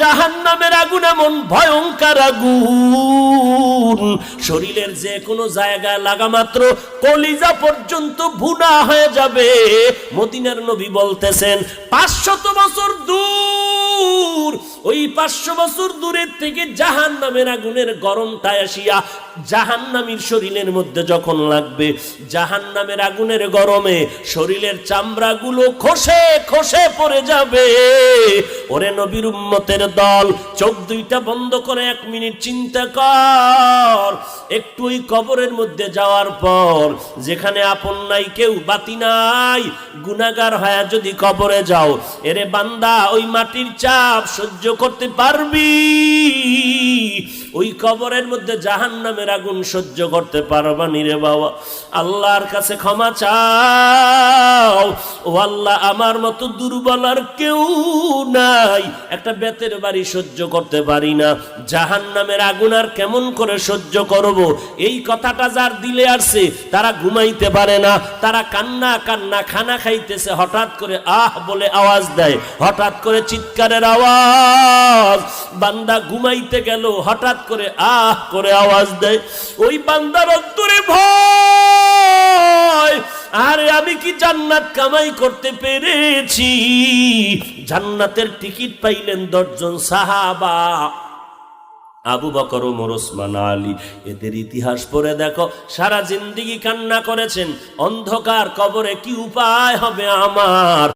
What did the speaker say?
জাহান্নামের আগুন এমন ভয়ঙ্কর আগুন, শরীরের যে কোনো জায়গায় লাগা মাত্র কলিজা পর্যন্ত ভুনা হয়ে যাবে। মদিনার নবী বলতেছেন 500 বছর দূর, ওই 500 বছর দূরের থেকে জাহান্নামের আগুনের গরমটা আসিয়া জাহান্নামীর শরীরের মধ্যে যখন লাগবে, জাহান্নামের আগুনের গরমে শরীরের চামড়াগুলো খসে খসে পড়ে যাবে। ওরে নবীর উম্মতের দল, চোখ দুইটা বন্ধ করে 1 মিনিট চিন্তা কর। একটু ওই কবরের মধ্যে যাওয়ার পর, যেখানে আপন নাই, কেউ বাতি নাই, গুনাহগার হয়ে যদি কবরে যাও, এরে বান্দা ওই মাটির চাপ সহ্য করতে পারবি? ওই কবরের মধ্যে জাহান্নামের আগুন সহ্য করতে পারবা নি রে বাবা? আল্লাহর কাছে ক্ষমা চাও। ও আল্লাহ, আমার মতো দুর্বল আর কেউ নাই, একটা বেতের বাড়ি সহ্য করতে পারি না, জাহান্নামের আগুন আর কেমন করে সহ্য করব? এই কথাটা যার দিলে আসছে তারা ঘুমাইতে পারে না, তারা কান্না কান্না খানা খাইতেছে, হঠাৎ করে আহ বলে আওয়াজ দেয়, হঠাৎ করে চিৎকারের আওয়াজ। বান্দা ঘুমাইতে গেল, হঠাৎ করে আহ করে আওয়াজ দেয়, ওই বান্দার অন্তরে ভয়, আরে আমি কি জান্নাত কামাই করতে পেরেছি? জান্নাতের টিকিট পাইলেন 10 জন সাহাবা, আবু বকর, ওমর, ওসমান, আলী। এদের ইতিহাস পড়ে দেখো, সারা জিন্দেগি কান্না করেছেন, অন্ধকার কবরে কি উপায় হবে আমার?